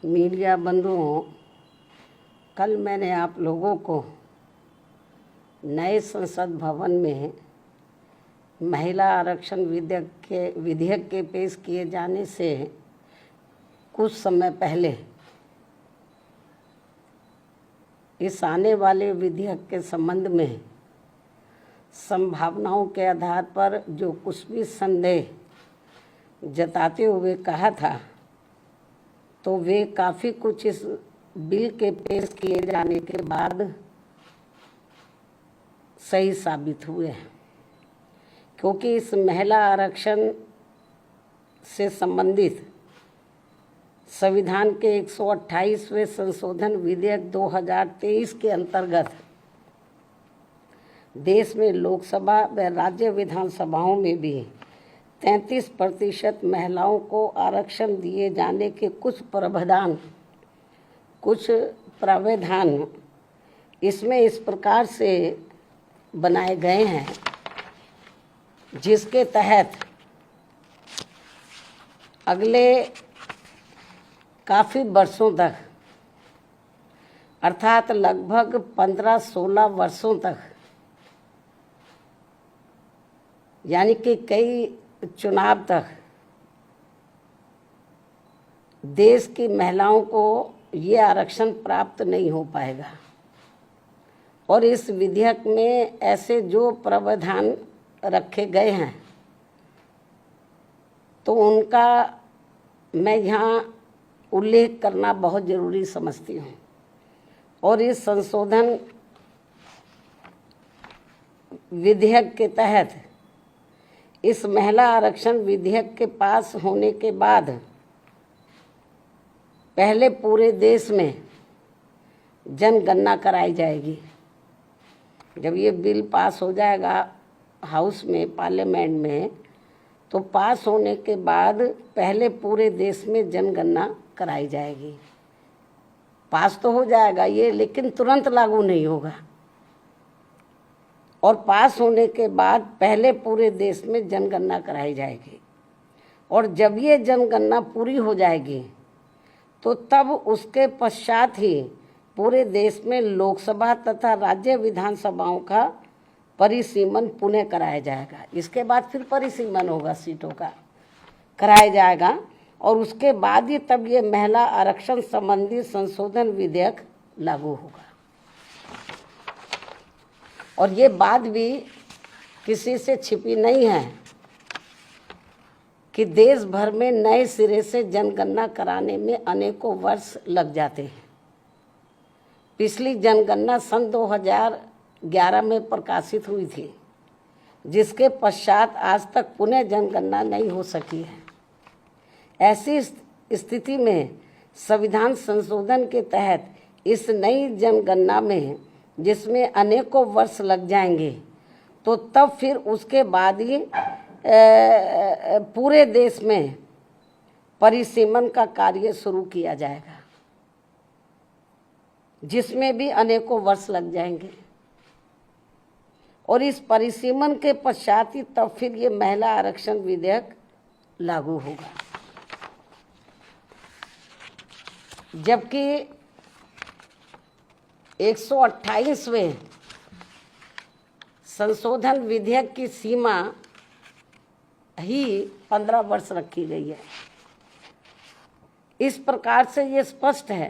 Media बंधुओं, कल मैंने आप लोगों को नए संसद भवन में महिला आरक्षण विधेयक के पेश किए जाने से कुछ समय पहले इस आने वाले विधेयक के संबंध में संभावनाओं के आधार पर जो कुछ भी संदेह जताते हुए कहा था, तो वे काफ़ी कुछ इस बिल के पेश किए जाने के बाद सही साबित हुए हैं, क्योंकि इस महिला आरक्षण से संबंधित संविधान के 128वें संशोधन विधेयक 2023 के अंतर्गत देश में लोकसभा व राज्य विधानसभाओं में भी 33% महिलाओं को आरक्षण दिए जाने के कुछ प्रावधान इसमें इस प्रकार से बनाए गए हैं, जिसके तहत अगले काफ़ी वर्षों तक, अर्थात लगभग 15-16 वर्षों तक, यानी कि कई चुनाव तक देश की महिलाओं को ये आरक्षण प्राप्त नहीं हो पाएगा। और इस विधेयक में ऐसे जो प्रावधान रखे गए हैं, तो उनका मैं यहाँ उल्लेख करना बहुत ज़रूरी समझती हूँ। और इस संशोधन विधेयक के तहत इस महिला आरक्षण विधेयक के पास होने के बाद पहले पूरे देश में जनगणना कराई जाएगी। जब ये बिल पास हो जाएगा हाउस में, पार्लियामेंट में, तो पास होने के बाद पहले पूरे देश में जनगणना कराई जाएगी। पास तो हो जाएगा ये, लेकिन तुरंत लागू नहीं होगा। और पास होने के बाद पहले पूरे देश में जनगणना कराई जाएगी। और जब ये जनगणना पूरी हो जाएगी, तो तब उसके पश्चात ही पूरे देश में लोकसभा तथा राज्य विधानसभाओं का परिसीमन पुनः कराया जाएगा। इसके बाद फिर परिसीमन होगा, सीटों का कराया जाएगा। और उसके बाद ही तब ये महिला आरक्षण संबंधी संशोधन विधेयक लागू होगा। और ये बात भी किसी से छिपी नहीं है कि देश भर में नए सिरे से जनगणना कराने में अनेकों वर्ष लग जाते हैं। पिछली जनगणना सन 2011 में प्रकाशित हुई थी, जिसके पश्चात आज तक पुनः जनगणना नहीं हो सकी है। ऐसी स्थिति में संविधान संशोधन के तहत इस नई जनगणना में, जिसमें अनेकों वर्ष लग जाएंगे, तो तब फिर उसके बाद ही पूरे देश में परिसीमन का कार्य शुरू किया जाएगा, जिसमें भी अनेकों वर्ष लग जाएंगे। और इस परिसीमन के पश्चात ही तब फिर ये महिला आरक्षण विधेयक लागू होगा। जबकि 128वें संशोधन विधेयक की सीमा ही 15 वर्ष रखी गई है। इस प्रकार से ये स्पष्ट है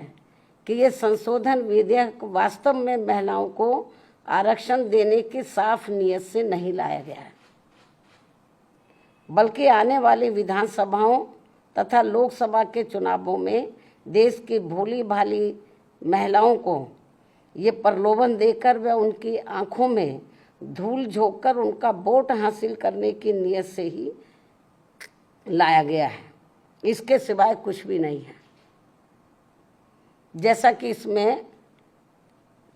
कि ये संशोधन विधेयक वास्तव में महिलाओं को आरक्षण देने की साफ नीयत से नहीं लाया गया है, बल्कि आने वाली विधानसभाओं तथा लोकसभा के चुनावों में देश की भोली भाली महिलाओं को ये प्रलोभन देकर व उनकी आंखों में धूल झोंककर उनका वोट हासिल करने की नीयत से ही लाया गया है। इसके सिवाय कुछ भी नहीं है। जैसा कि इसमें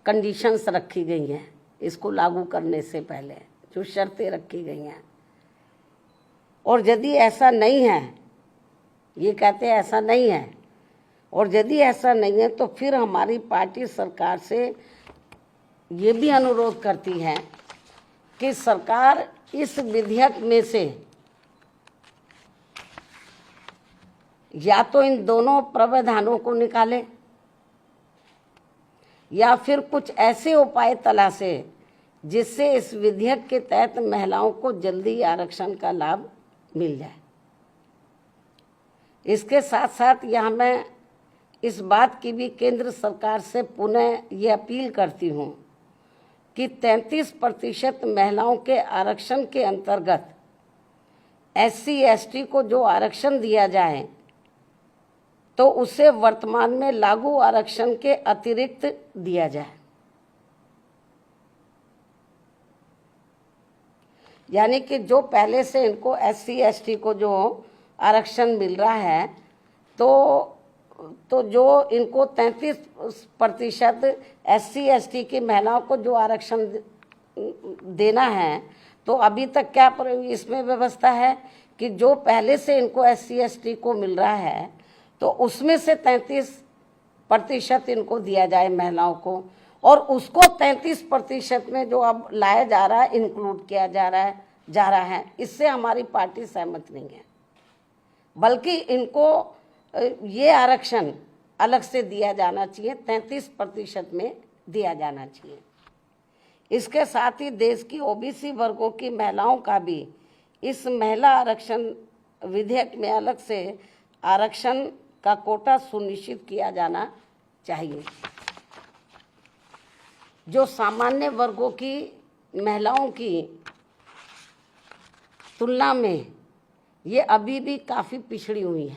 कंडीशंस रखी गई हैं, इसको लागू करने से पहले जो शर्तें रखी गई हैं। और यदि ऐसा नहीं है, ये कहते हैं ऐसा नहीं है, और यदि ऐसा नहीं है, तो फिर हमारी पार्टी सरकार से ये भी अनुरोध करती है कि सरकार इस विधेयक में से या तो इन दोनों प्रावधानों को निकाले या फिर कुछ ऐसे उपाय तलाशे जिससे इस विधेयक के तहत महिलाओं को जल्दी आरक्षण का लाभ मिल जाए। इसके साथ साथ यहाँ मैं इस बात की भी केंद्र सरकार से पुनः ये अपील करती हूँ कि 33% महिलाओं के आरक्षण के अंतर्गत SC/ST को जो आरक्षण दिया जाए तो उसे वर्तमान में लागू आरक्षण के अतिरिक्त दिया जाए। यानी कि जो पहले से इनको SC/ST को जो आरक्षण मिल रहा है तो जो इनको 33% SC/ST की महिलाओं को जो आरक्षण देना है, तो अभी तक क्या इसमें व्यवस्था है कि जो पहले से इनको SC/ST को मिल रहा है तो उसमें से 33% इनको दिया जाए महिलाओं को, और उसको 33% में जो अब लाया जा रहा है, इंक्लूड किया जा रहा है। इससे हमारी पार्टी सहमत नहीं है, बल्कि इनको ये आरक्षण अलग से दिया जाना चाहिए, 33% में दिया जाना चाहिए। इसके साथ ही देश की OBC वर्गों की महिलाओं का भी इस महिला आरक्षण विधेयक में अलग से आरक्षण का कोटा सुनिश्चित किया जाना चाहिए। जो सामान्य वर्गों की महिलाओं की तुलना में ये अभी भी काफ़ी पिछड़ी हुई है,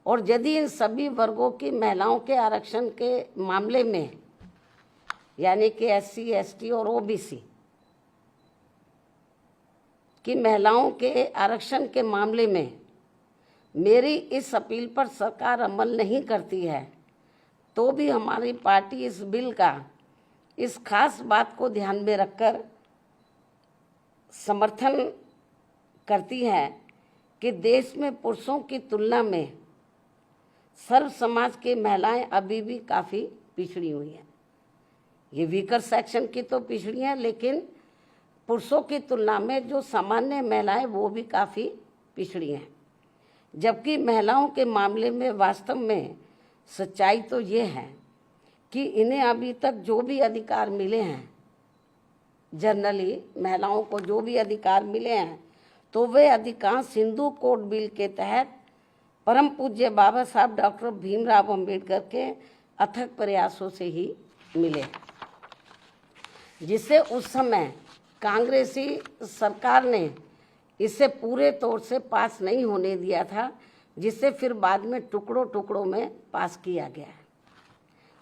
और यदि इन सभी वर्गों की महिलाओं के आरक्षण के मामले में, यानी कि SC/ST और OBC की महिलाओं के आरक्षण के मामले में मेरी इस अपील पर सरकार अमल नहीं करती है, तो भी हमारी पार्टी इस बिल का इस खास बात को ध्यान में रखकर समर्थन करती है कि देश में पुरुषों की तुलना में सर्व समाज की महिलाएं अभी भी काफ़ी पिछड़ी हुई हैं। ये वीकर सेक्शन की तो पिछड़ी हैं, लेकिन पुरुषों की तुलना में जो सामान्य महिलाएं वो भी काफ़ी पिछड़ी हैं। जबकि महिलाओं के मामले में वास्तव में सच्चाई तो ये है कि इन्हें अभी तक जो भी अधिकार मिले हैं, जनरली महिलाओं को जो भी अधिकार मिले हैं, तो वे अधिकांश हिंदू कोड बिल के तहत परम पूज्य बाबा साहब डॉक्टर भीमराव अंबेडकर के अथक प्रयासों से ही मिले, जिसे उस समय कांग्रेसी सरकार ने इसे पूरे तौर से पास नहीं होने दिया था, जिसे फिर बाद में टुकड़ों टुकड़ों में पास किया गया।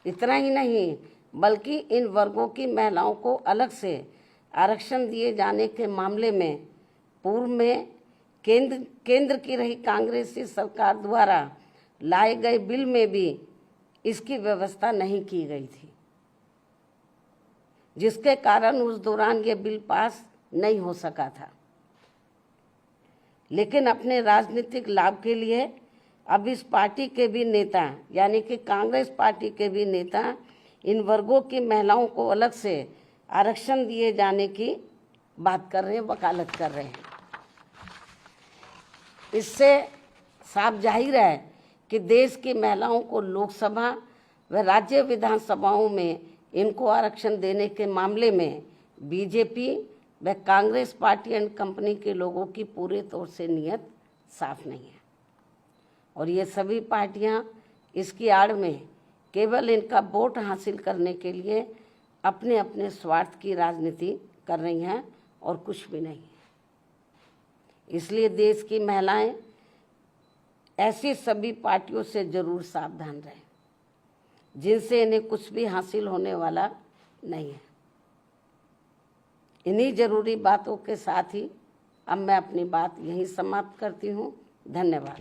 इतना ही नहीं, बल्कि इन वर्गों की महिलाओं को अलग से आरक्षण दिए जाने के मामले में पूर्व में केंद्र की रही कांग्रेसी सरकार द्वारा लाए गए बिल में भी इसकी व्यवस्था नहीं की गई थी, जिसके कारण उस दौरान ये बिल पास नहीं हो सका था। लेकिन अपने राजनीतिक लाभ के लिए अब इस पार्टी के भी नेता, यानी कि कांग्रेस पार्टी के भी नेता, इन वर्गों की महिलाओं को अलग से आरक्षण दिए जाने की बात कर रहे हैं, वकालत कर रहे हैं। इससे साफ जाहिर है कि देश की महिलाओं को लोकसभा व राज्य विधानसभाओं में इनको आरक्षण देने के मामले में बीजेपी व कांग्रेस पार्टी एंड कंपनी के लोगों की पूरे तौर से नीयत साफ नहीं है, और ये सभी पार्टियां इसकी आड़ में केवल इनका वोट हासिल करने के लिए अपने अपने स्वार्थ की राजनीति कर रही हैं और कुछ भी नहीं। इसलिए देश की महिलाएं ऐसी सभी पार्टियों से जरूर सावधान रहें जिनसे इन्हें कुछ भी हासिल होने वाला नहीं है। इन्हीं जरूरी बातों के साथ ही अब मैं अपनी बात यहीं समाप्त करती हूँ। धन्यवाद।